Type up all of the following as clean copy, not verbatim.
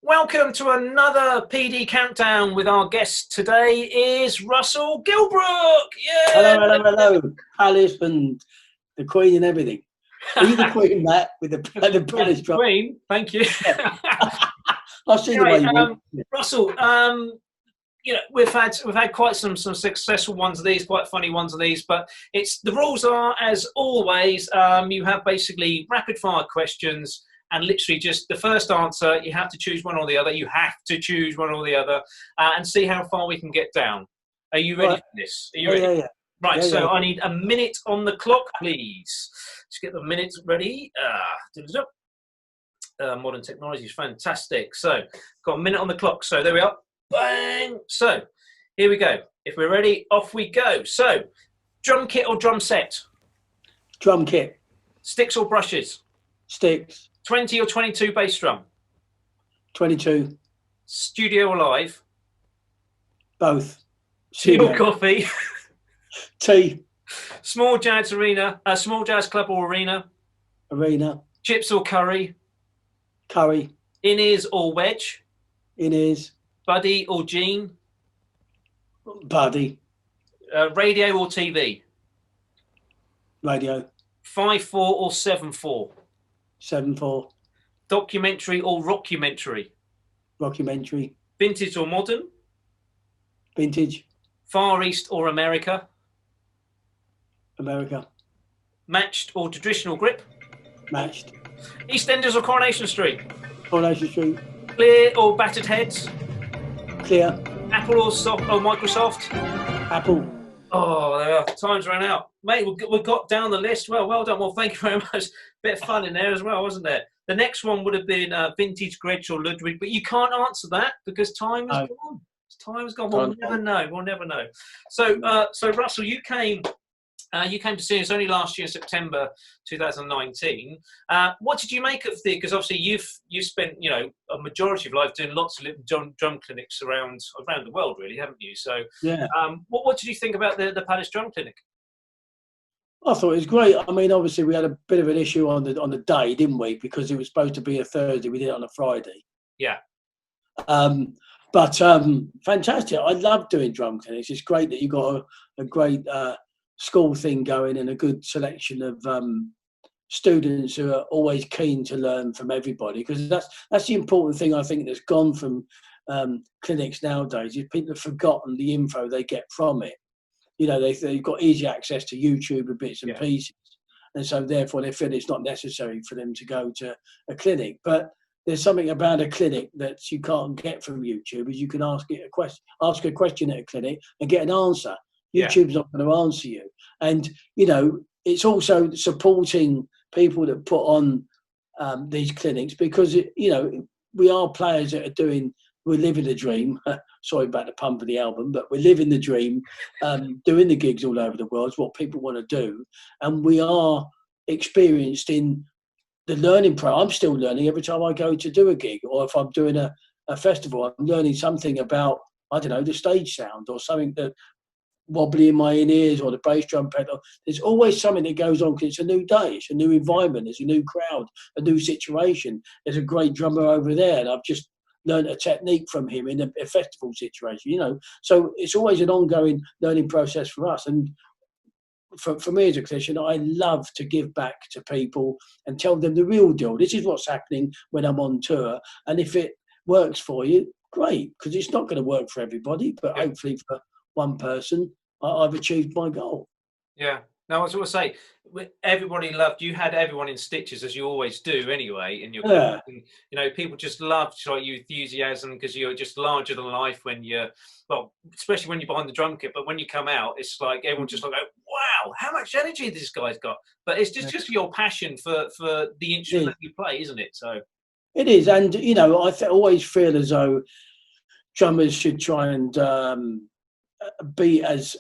Welcome to another PD Countdown with our guest today is Russell Gilbrook. Yeah. Hello. Palace and the Queen and everything. Are you the Queen, Matt, with the Palace drop? Queen, thank you. Yeah. I've seen the way you want. Russell, we've had quite some successful ones of these, quite funny ones of these, but the rules are, as always, you have basically rapid fire questions. And literally just the first answer, you have to choose one or the other. You have to choose one or the other and see how far we can get down. Are you ready for this? Are you ready? Yeah. Right, I need a minute on the clock, please. Let's get the minutes ready. Modern technology is fantastic. So, got a minute on the clock. So, there we are. Bang! So, here we go. If we're ready, off we go. So, drum kit or drum set? Drum kit. Sticks or brushes? Sticks. 20 or 22 bass drum? 22. Studio or live? Both. Tea or coffee? Tea. Small jazz club or arena? Arena. Chips or curry? Curry. In-ears or wedge? In-ears. Buddy or Jean? Buddy. Radio or TV? Radio. 5/4 or 7/4? 7/4. Documentary or rockumentary? Rockumentary. Vintage or modern? Vintage. Far East or America? America. Matched or traditional grip? Matched. EastEnders or Coronation Street? Coronation Street. Clear or battered heads? Clear. Apple or Microsoft? Apple. Oh, there we are. Time's run out. Mate, we got down the list. Well done. Well, thank you very much. Bit of fun in there as well, wasn't there? The next one would have been Vintage Gretsch or Ludwig, but you can't answer that because time is gone. Time is gone. We'll never know. We'll never know. So, Russell, you came to see us only last year, September 2019. What did you make of because obviously you spent a majority of your life doing lots of drum clinics around the world, really, haven't you? So yeah. What did you think about the Palace Drum Clinic? I thought it was great. I mean, obviously we had a bit of an issue on the day, didn't we? Because it was supposed to be a Thursday. We did it on a Friday. Yeah. But fantastic. I love doing drum clinics. It's great that you got a great school thing going and a good selection of students who are always keen to learn from everybody, because that's the important thing I think that's gone from clinics nowadays is people have forgotten the info they get from it. They've got easy access to YouTube and bits and pieces, and so therefore they feel it's not necessary for them to go to a clinic. But there's something about a clinic that you can't get from YouTube, is you can ask a question at a clinic and get an answer. YouTube's not going to answer you. And, it's also supporting people that put on these clinics, because, we are players that we're living the dream. Sorry about the pun for the album, but we're living the dream, doing the gigs all over the world is what people want to do. And we are experienced in the learning I'm still learning every time I go to do a gig, or if I'm doing a festival, I'm learning something about, I don't know, the stage sound or something that wobbly in my ears or the bass drum pedal. There's always something that goes on because it's a new day, it's a new environment, there's a new crowd, a new situation. There's a great drummer over there, and I've just learned a technique from him in a festival situation, So it's always an ongoing learning process for us. And for me as a clinician, I love to give back to people and tell them the real deal. This is what's happening when I'm on tour. And if it works for you, great, because it's not going to work for everybody, but hopefully for one person, I've achieved my goal. Yeah. No, I was going to say, everybody loved, you had everyone in stitches, as you always do anyway, in your clinic. And, people just loved your enthusiasm, because you're just larger than life when you're, especially when you're behind the drum kit, but when you come out, it's like everyone just like, wow, how much energy this guy's got. But it's just your passion for the instrument that you play, isn't it? So it is. And, I always feel as though drummers should try and be as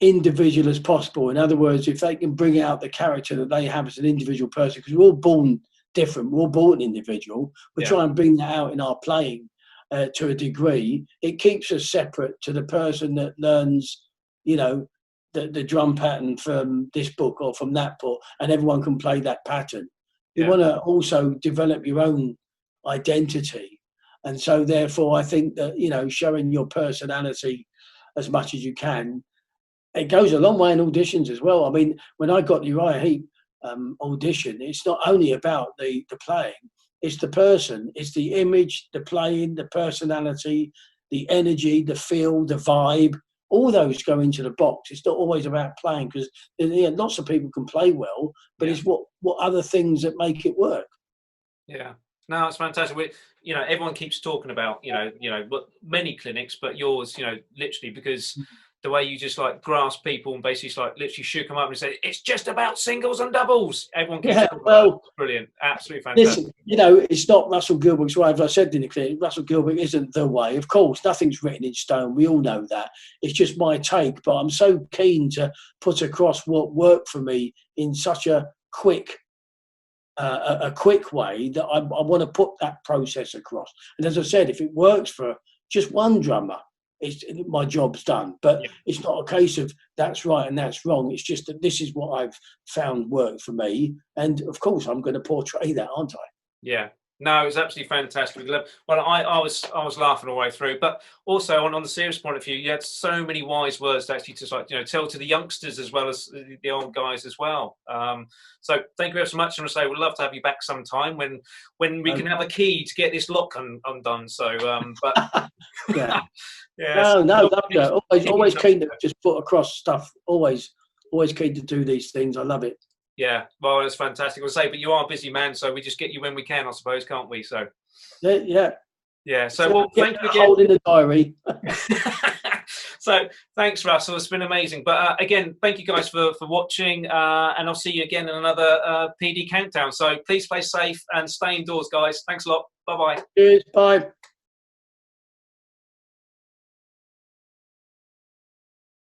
individual as possible. In other words, if they can bring out the character that they have as an individual person, because we're all born different, we're all born individual, we try and bring that out in our playing to a degree. It keeps us separate to the person that learns, the drum pattern from this book or from that book, and everyone can play that pattern. You want to also develop your own identity And so therefore I think that, you know, showing your personality as much as you can, it goes a long way in auditions as well. I mean, when I got the Uriah Heep audition, it's not only about the playing, it's the person, it's the image, the playing, the personality, the energy, the feel, the vibe. All those go into the box. It's not always about playing, because lots of people can play well, but it's what other things that make it work. Yeah. No, it's fantastic. You know, everyone keeps talking about, you know, but many clinics, but yours, you know, literally, because the way you just like grasp people and basically like literally shook them up and say, it's just about singles and doubles. Everyone keeps talking about that. Brilliant. Absolutely fantastic. Listen, you know, it's not Russell Gilbrook's way. As I said in the clinic, Russell Gilbrook isn't the way. Of course, nothing's written in stone. We all know that. It's just my take, but I'm so keen to put across what worked for me in such a quick way that I want to put that process across. And as I said, if it works for just one drummer, my job's done. But it's not a case of that's right and that's wrong. It's just that this is what I've found worked for me. And of course, I'm going to portray that, aren't I? Yeah. No, it was absolutely fantastic. Well, I was laughing all the way through, but also on the serious point of view, you had so many wise words to actually just like, you know, tell to the youngsters as well as the old guys as well. So thank you ever so much. And I say we'd love to have you back sometime when we can have a key to get this lock undone. So, but yeah, yeah. Always keen to just put across stuff. Always keen to do these things. I love it. Yeah, well, it's fantastic. I'll say, but you are a busy man, so we just get you when we can, I suppose, can't we? So yeah. So well, thank you again. Hold in the diary. So thanks, Russell. It's been amazing. But again, thank you guys for watching, and I'll see you again in another PD Countdown. So please stay safe and stay indoors, guys. Thanks a lot. Bye-bye. Cheers. Bye.